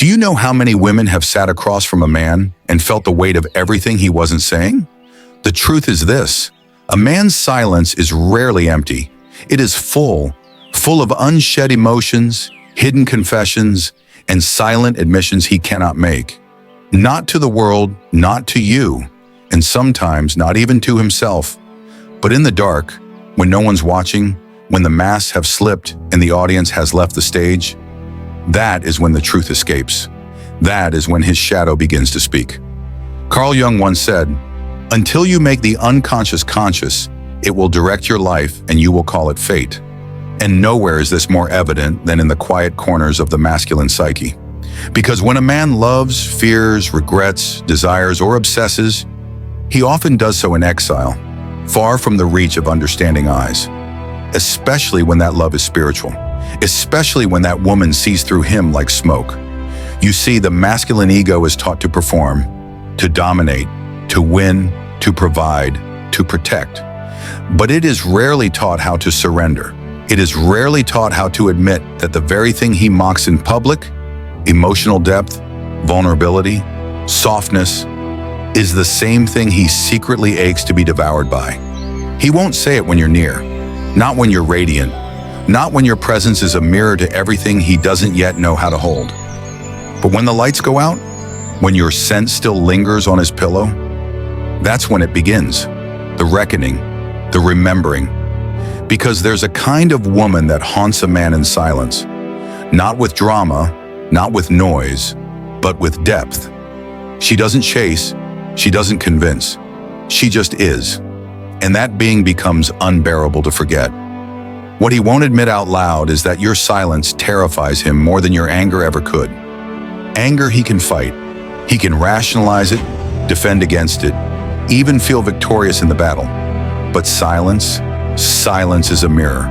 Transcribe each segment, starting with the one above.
Do you know how many women have sat across from a man and felt the weight of everything he wasn't saying? The truth is this: a man's silence is rarely empty. It is full of unshed emotions, hidden confessions, and silent admissions he cannot make. Not to the world, not to you, and sometimes not even to himself. But in the dark, when no one's watching, when the masks have slipped and the audience has left the stage, that is when the truth escapes. That is when his shadow begins to speak. Carl Jung once said, "Until you make the unconscious conscious, it will direct your life and you will call it fate." And nowhere is this more evident than in the quiet corners of the masculine psyche. Because when a man loves, fears, regrets, desires, or obsesses, he often does so in exile, far from the reach of understanding eyes. Especially when that love is spiritual. Especially when that woman sees through him like smoke. You see, the masculine ego is taught to perform, to dominate, to win, to provide, to protect. But it is rarely taught how to surrender. It is rarely taught how to admit that the very thing he mocks in public, emotional depth, vulnerability, softness, is the same thing he secretly aches to be devoured by. He won't say it when you're near, not when you're radiant, not when your presence is a mirror to everything he doesn't yet know how to hold. But when the lights go out, when your scent still lingers on his pillow, that's when it begins, the reckoning, the remembering. Because there's a kind of woman that haunts a man in silence, not with drama, not with noise, but with depth. She doesn't chase, she doesn't convince, she just is. And that being becomes unbearable to forget. What he won't admit out loud is that your silence terrifies him more than your anger ever could. Anger he can fight, he can rationalize it, defend against it, even feel victorious in the battle. But silence is a mirror,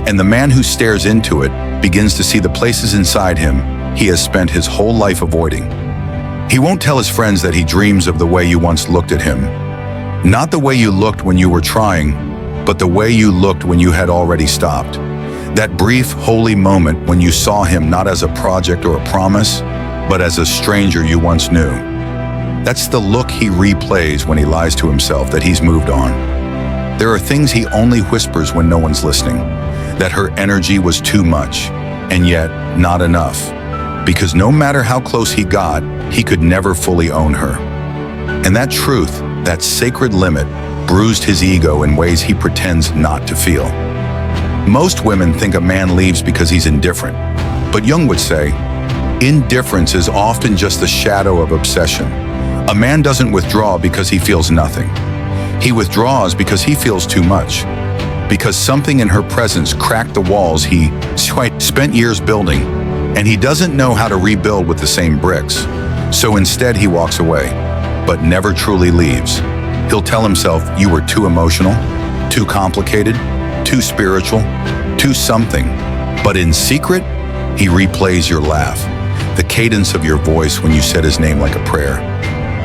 and the man who stares into it begins to see the places inside him he has spent his whole life avoiding. He won't tell his friends that he dreams of the way you once looked at him. Not the way you looked when you were trying, but the way you looked when you had already stopped. That brief, holy moment when you saw him not as a project or a promise, but as a stranger you once knew. That's the look he replays when he lies to himself that he's moved on. There are things he only whispers when no one's listening, that her energy was too much, and yet not enough. Because no matter how close he got, he could never fully own her. And that truth, that sacred limit, bruised his ego in ways he pretends not to feel. Most women think a man leaves because he's indifferent, but Jung would say, indifference is often just the shadow of obsession. A man doesn't withdraw because he feels nothing. He withdraws because he feels too much. Because something in her presence cracked the walls he spent years building, and he doesn't know how to rebuild with the same bricks. So instead he walks away, but never truly leaves. He'll tell himself, you were too emotional, too complicated, too spiritual, too something. But in secret, he replays your laugh, the cadence of your voice when you said his name like a prayer.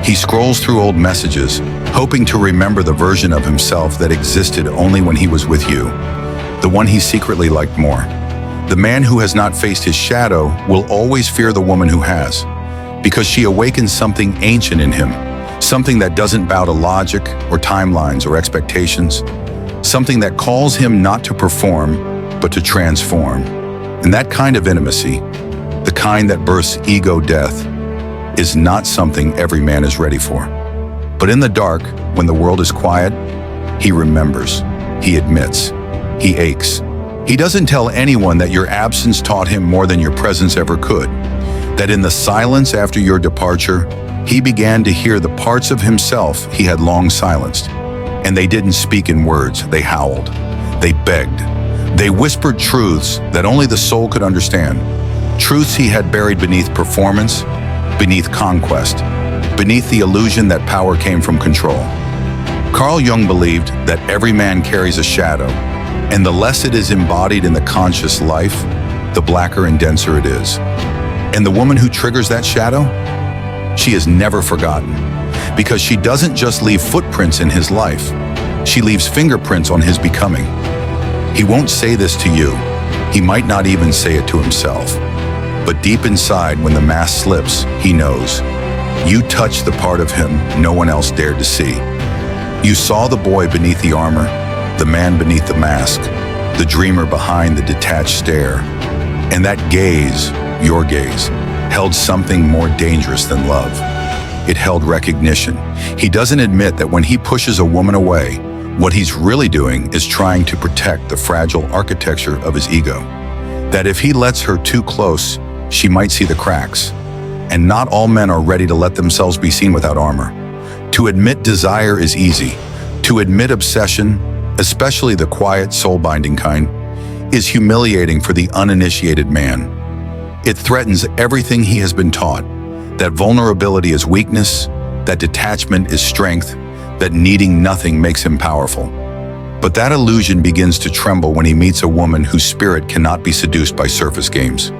He scrolls through old messages, hoping to remember the version of himself that existed only when he was with you, the one he secretly liked more. The man who has not faced his shadow will always fear the woman who has, because she awakens something ancient in him, something that doesn't bow to logic or timelines or expectations, something that calls him not to perform, but to transform. And that kind of intimacy, the kind that births ego death, is not something every man is ready for. But in the dark, when the world is quiet, he remembers, he admits, he aches. He doesn't tell anyone that your absence taught him more than your presence ever could, that in the silence after your departure, he began to hear the parts of himself he had long silenced. And they didn't speak in words, they howled, they begged, they whispered truths that only the soul could understand, truths he had buried beneath performance, beneath conquest, beneath the illusion that power came from control. Carl Jung believed that every man carries a shadow, and the less it is embodied in the conscious life, the blacker and denser it is. And the woman who triggers that shadow, she is never forgotten, because she doesn't just leave footprints in his life, she leaves fingerprints on his becoming. He won't say this to you, he might not even say it to himself, But deep inside, when the mask slips, he knows. You touched the part of him no one else dared to see. You saw the boy beneath the armor, the man beneath the mask, the dreamer behind the detached stare. And that gaze, your gaze, held something more dangerous than love. It held recognition. He doesn't admit that when he pushes a woman away, what he's really doing is trying to protect the fragile architecture of his ego. That if he lets her too close, she might see the cracks. And not all men are ready to let themselves be seen without armor. To admit desire is easy. To admit obsession, especially the quiet, soul-binding kind, is humiliating for the uninitiated man. It threatens everything he has been taught, that vulnerability is weakness, that detachment is strength, that needing nothing makes him powerful. But that illusion begins to tremble when he meets a woman whose spirit cannot be seduced by surface games.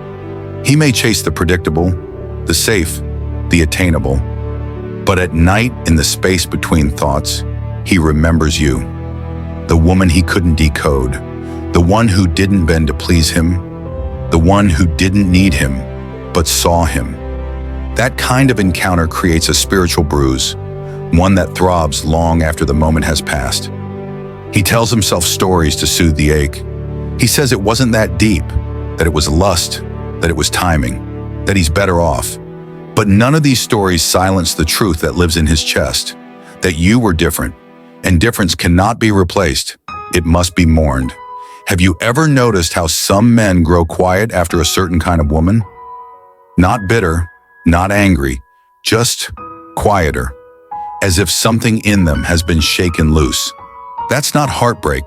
He may chase the predictable, the safe, the attainable, but at night, in the space between thoughts, he remembers you. The woman he couldn't decode, the one who didn't bend to please him, the one who didn't need him, but saw him. That kind of encounter creates a spiritual bruise, one that throbs long after the moment has passed. He tells himself stories to soothe the ache. He says it wasn't that deep, that it was lust, that it was timing, that he's better off. But none of these stories silence the truth that lives in his chest, that you were different, and difference cannot be replaced. It must be mourned. Have you ever noticed how some men grow quiet after a certain kind of woman? Not bitter, not angry, just quieter, as if something in them has been shaken loose. That's not heartbreak.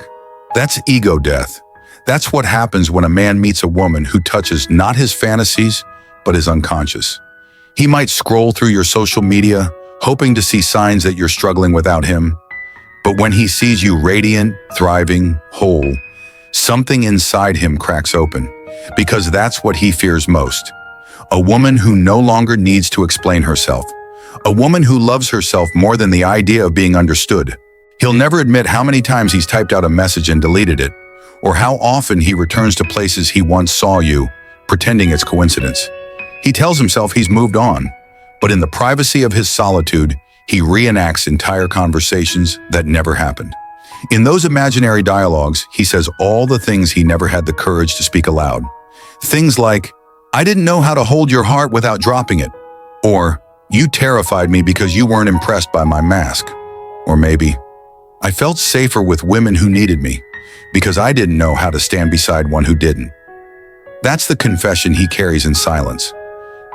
That's ego death. That's what happens when a man meets a woman who touches not his fantasies, but his unconscious. He might scroll through your social media, hoping to see signs that you're struggling without him. But when he sees you radiant, thriving, whole, something inside him cracks open, because that's what he fears most. A woman who no longer needs to explain herself. A woman who loves herself more than the idea of being understood. He'll never admit how many times he's typed out a message and deleted it, or how often he returns to places he once saw you, pretending it's coincidence. He tells himself he's moved on, but in the privacy of his solitude, he reenacts entire conversations that never happened. In those imaginary dialogues, he says all the things he never had the courage to speak aloud. Things like, "I didn't know how to hold your heart without dropping it," or "You terrified me because you weren't impressed by my mask," or maybe, "I felt safer with women who needed me because I didn't know how to stand beside one who didn't." That's the confession he carries in silence,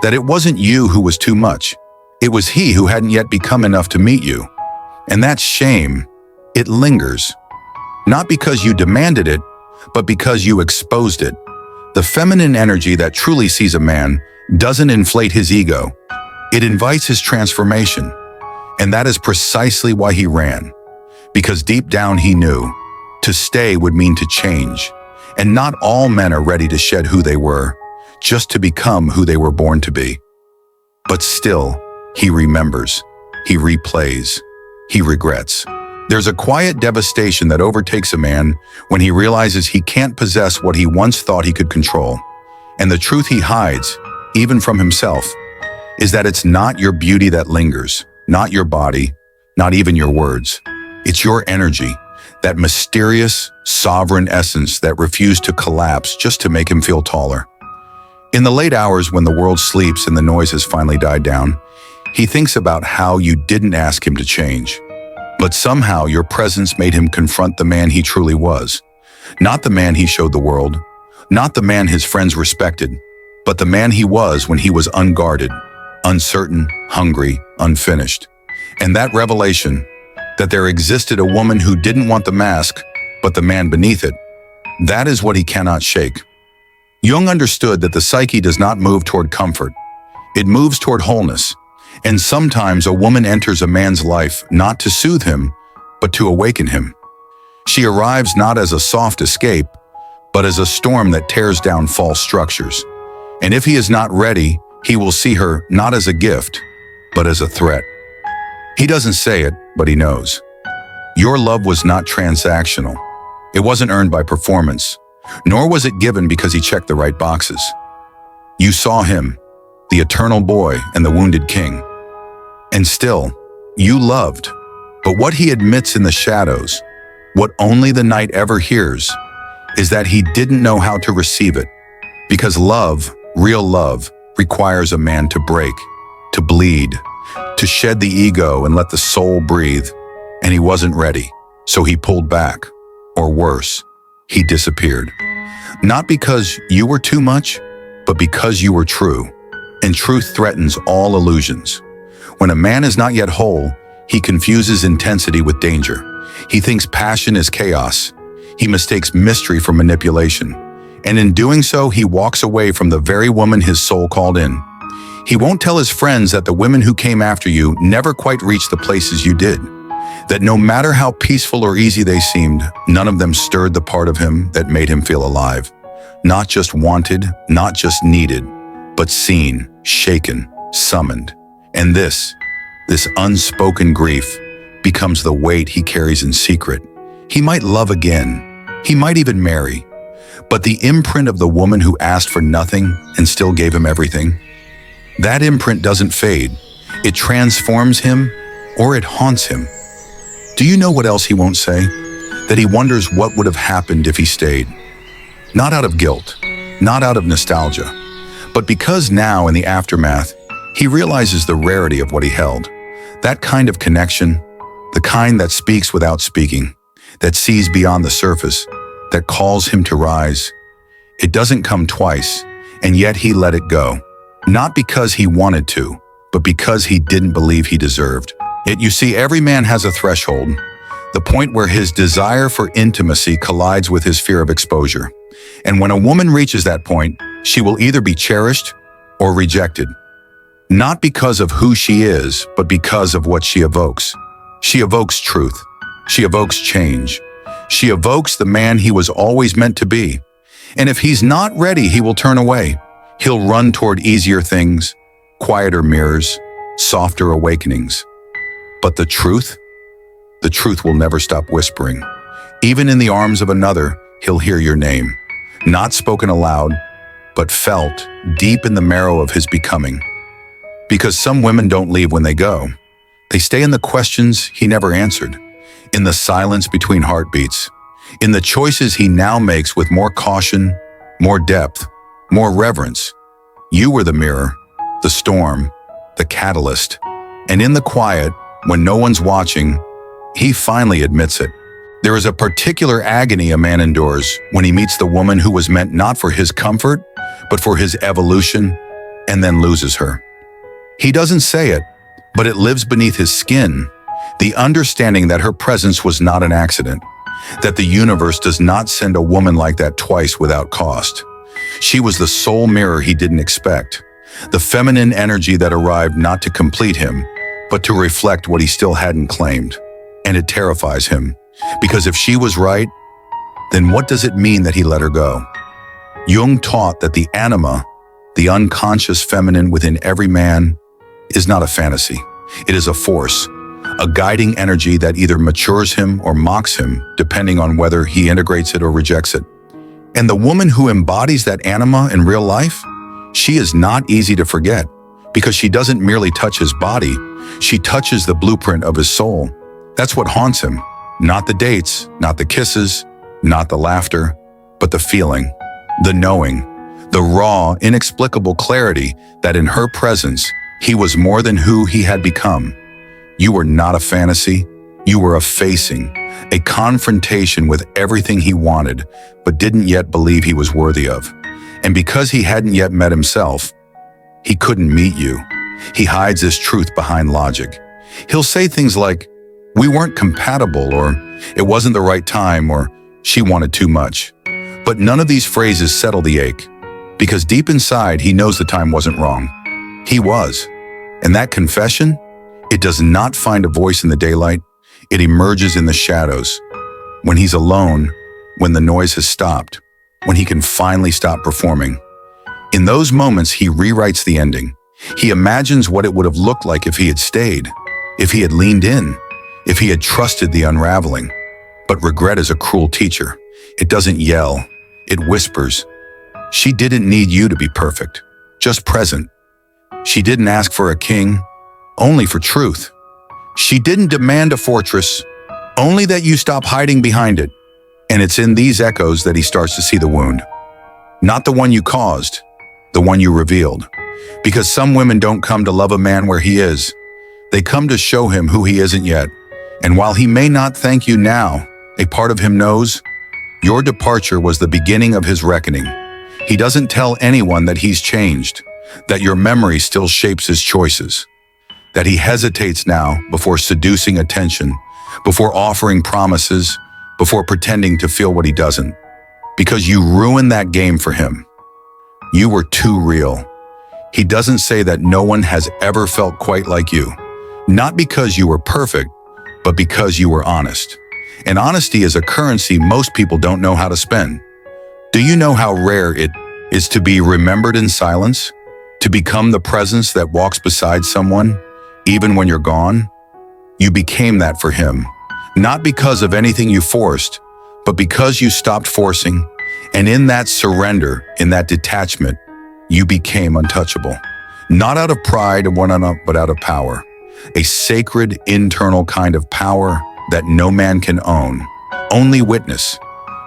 that it wasn't you who was too much. It was he who hadn't yet become enough to meet you. And that shame, it lingers. Not because you demanded it, but because you exposed it. The feminine energy that truly sees a man doesn't inflate his ego. It invites his transformation. And that is precisely why he ran. Because deep down he knew, to stay would mean to change. And not all men are ready to shed who they were, just to become who they were born to be. But still, he remembers, he replays, he regrets. There's a quiet devastation that overtakes a man when he realizes he can't possess what he once thought he could control. And the truth he hides, even from himself, is that it's not your beauty that lingers, not your body, not even your words. It's your energy, that mysterious, sovereign essence that refused to collapse just to make him feel taller. In the late hours when the world sleeps and the noise has finally died down, he thinks about how you didn't ask him to change. But somehow your presence made him confront the man he truly was. Not the man he showed the world, not the man his friends respected, but the man he was when he was unguarded, uncertain, hungry, unfinished. And that revelation, that there existed a woman who didn't want the mask, but the man beneath it, that is what he cannot shake. Jung understood that the psyche does not move toward comfort. It moves toward wholeness. And sometimes a woman enters a man's life not to soothe him, but to awaken him. She arrives not as a soft escape, but as a storm that tears down false structures. And if he is not ready, he will see her not as a gift, but as a threat. He doesn't say it, but he knows. Your love was not transactional. It wasn't earned by performance, nor was it given because he checked the right boxes. You saw him, the eternal boy and the wounded king. And still, you loved. But what he admits in the shadows, what only the night ever hears, is that he didn't know how to receive it. Because love, real love, requires a man to break, to bleed, to shed the ego and let the soul breathe. And he wasn't ready, so he pulled back. Or worse, he disappeared. Not because you were too much, but because you were true. And truth threatens all illusions. When a man is not yet whole, he confuses intensity with danger. He thinks passion is chaos. He mistakes mystery for manipulation. And in doing so, he walks away from the very woman his soul called in. He won't tell his friends that the women who came after you never quite reached the places you did. That no matter how peaceful or easy they seemed, none of them stirred the part of him that made him feel alive. Not just wanted, not just needed, but seen, shaken, summoned. And this unspoken grief becomes the weight he carries in secret. He might love again. He might even marry. But the imprint of the woman who asked for nothing and still gave him everything, that imprint doesn't fade. It transforms him, or it haunts him. Do you know what else he won't say? That he wonders what would have happened if he stayed. Not out of guilt, not out of nostalgia, but because now in the aftermath, he realizes the rarity of what he held. That kind of connection, the kind that speaks without speaking, that sees beyond the surface, that calls him to rise. It doesn't come twice, and yet he let it go. Not because he wanted to, but because he didn't believe he deserved. Yet you see, every man has a threshold, the point where his desire for intimacy collides with his fear of exposure. And when a woman reaches that point, she will either be cherished or rejected. Not because of who she is, but because of what she evokes. She evokes truth. She evokes change. She evokes the man he was always meant to be. And if he's not ready, he will turn away. He'll run toward easier things, quieter mirrors, softer awakenings. But the truth will never stop whispering. Even in the arms of another, he'll hear your name. Not spoken aloud, but felt deep in the marrow of his becoming. Because some women don't leave when they go. They stay in the questions he never answered, in the silence between heartbeats, in the choices he now makes with more caution, more depth, more reverence. You were the mirror, the storm, the catalyst. And in the quiet, when no one's watching, he finally admits it. There is a particular agony a man endures when he meets the woman who was meant not for his comfort, but for his evolution, and then loses her. He doesn't say it, but it lives beneath his skin, the understanding that her presence was not an accident, that the universe does not send a woman like that twice without cost. She was the soul mirror he didn't expect, the feminine energy that arrived not to complete him, but to reflect what he still hadn't claimed. And it terrifies him, because if she was right, then what does it mean that he let her go? Jung taught that the anima, the unconscious feminine within every man, is not a fantasy. It is a force, a guiding energy that either matures him or mocks him, depending on whether he integrates it or rejects it. And the woman who embodies that anima in real life, she is not easy to forget, because she doesn't merely touch his body, she touches the blueprint of his soul. That's what haunts him. Not the dates, not the kisses, not the laughter, but the feeling, the knowing, the raw, inexplicable clarity that in her presence, he was more than who he had become. You were not a fantasy. You were a facing, a confrontation with everything he wanted, but didn't yet believe he was worthy of. And because he hadn't yet met himself, he couldn't meet you. He hides this truth behind logic. He'll say things like, "We weren't compatible," or "It wasn't the right time," or "She wanted too much." But none of these phrases settle the ache, because deep inside he knows the time wasn't wrong. He was. And that confession, it does not find a voice in the daylight. It emerges in the shadows. When he's alone, when the noise has stopped, when he can finally stop performing. In those moments, he rewrites the ending. He imagines what it would have looked like if he had stayed, if he had leaned in, if he had trusted the unraveling. But regret is a cruel teacher. It doesn't yell. It whispers. She didn't need you to be perfect. just present. She didn't ask for a king, only for truth. She didn't demand a fortress, only that you stop hiding behind it. And it's in these echoes that he starts to see the wound. Not the one you caused, the one you revealed. Because some women don't come to love a man where he is. They come to show him who he isn't yet. And while he may not thank you now, a part of him knows your departure was the beginning of his reckoning. He doesn't tell anyone that he's changed, that your memory still shapes his choices, that he hesitates now before seducing attention, before offering promises, before pretending to feel what he doesn't. Because you ruined that game for him. You were too real. He doesn't say that no one has ever felt quite like you. Not because you were perfect, but because you were honest. And honesty is a currency most people don't know how to spend. Do you know how rare it is to be remembered in silence? To become the presence that walks beside someone, even when you're gone? You became that for him. Not because of anything you forced, but because you stopped forcing. And in that surrender, in that detachment, you became untouchable. Not out of pride, but out of power. A sacred internal kind of power that no man can own, only witness.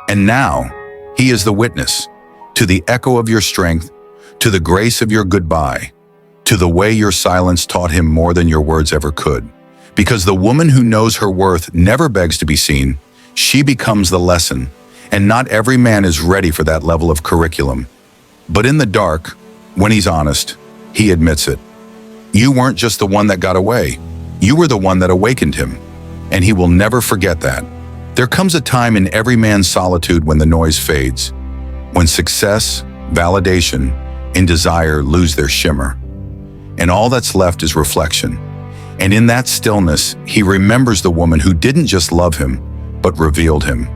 And now, he is the witness to the echo of your strength, to the grace of your goodbye, to the way your silence taught him more than your words ever could. Because the woman who knows her worth never begs to be seen. She becomes the lesson, and not every man is ready for that level of curriculum. But in the dark, when he's honest, he admits it. You weren't just the one that got away. You were the one that awakened him. And he will never forget that. There comes a time in every man's solitude when the noise fades, when success, validation, and desire lose their shimmer. And all that's left is reflection. And in that stillness, he remembers the woman who didn't just love him, but revealed him.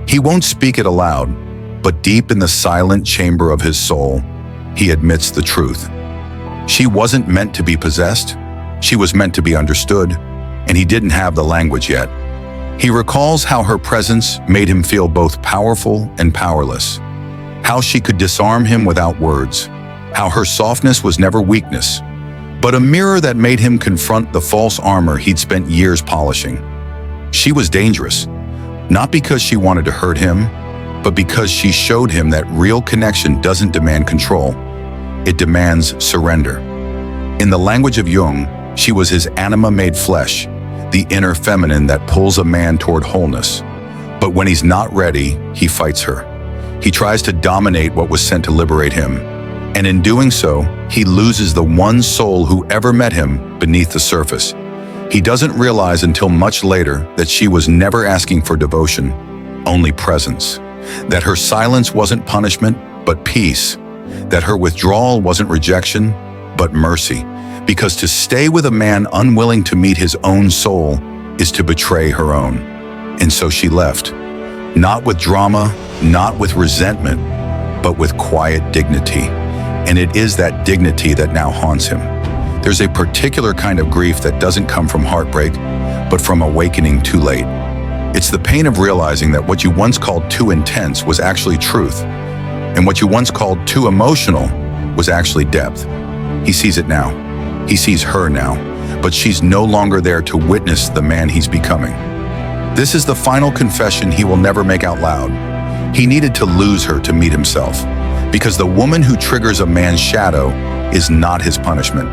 He won't speak it aloud, but deep in the silent chamber of his soul, he admits the truth. She wasn't meant to be possessed. She was meant to be understood, and he didn't have the language yet. He recalls how her presence made him feel both powerful and powerless, how she could disarm him without words, how her softness was never weakness, but a mirror that made him confront the false armor he'd spent years polishing. She was dangerous, not because she wanted to hurt him, but because she showed him that real connection doesn't demand control. It demands surrender. In the language of Jung, she was his anima made flesh, the inner feminine that pulls a man toward wholeness. But when he's not ready, he fights her. He tries to dominate what was sent to liberate him. And in doing so, he loses the one soul who ever met him beneath the surface. He doesn't realize until much later that she was never asking for devotion, only presence. That her silence wasn't punishment, but peace. That her withdrawal wasn't rejection, but mercy. Because to stay with a man unwilling to meet his own soul is to betray her own. And so she left. Not with drama, not with resentment, but with quiet dignity. And it is that dignity that now haunts him. There's a particular kind of grief that doesn't come from heartbreak, but from awakening too late. It's the pain of realizing that what you once called too intense was actually truth, and what you once called too emotional was actually depth. He sees it now. He sees her now, but she's no longer there to witness the man he's becoming. This is the final confession he will never make out loud. He needed to lose her to meet himself, because the woman who triggers a man's shadow is not his punishment.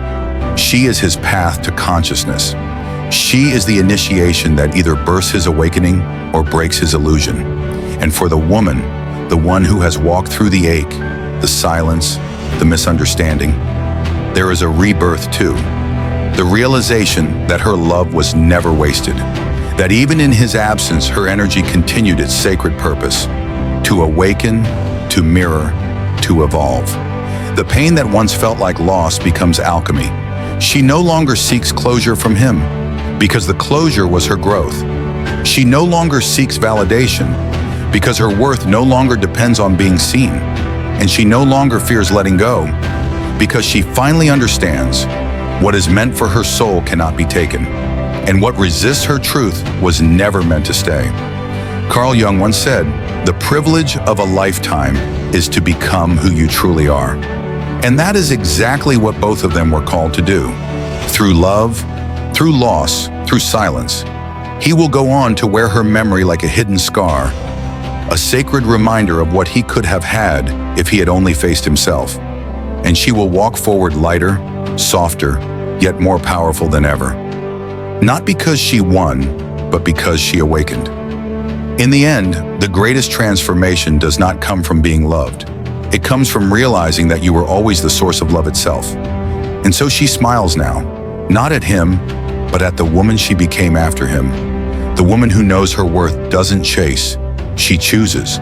She is his path to consciousness. She is the initiation that either births his awakening or breaks his illusion. And for the woman, the one who has walked through the ache, the silence, the misunderstanding, there is a rebirth too. The realization that her love was never wasted, that even in his absence, her energy continued its sacred purpose, to awaken, to mirror, to evolve. The pain that once felt like loss becomes alchemy. She no longer seeks closure from him, because the closure was her growth. She no longer seeks validation, because her worth no longer depends on being seen. And she no longer fears letting go, because she finally understands what is meant for her soul cannot be taken, and what resists her truth was never meant to stay. Carl Jung once said, "The privilege of a lifetime is to become who you truly are." And that is exactly what both of them were called to do. Through love, through loss, through silence, he will go on to wear her memory like a hidden scar, a sacred reminder of what he could have had if he had only faced himself. And she will walk forward lighter, softer, yet more powerful than ever. Not because she won, but because she awakened. In the end, the greatest transformation does not come from being loved. It comes from realizing that you were always the source of love itself. And so she smiles now, not at him, but at the woman she became after him. The woman who knows her worth doesn't chase, she chooses.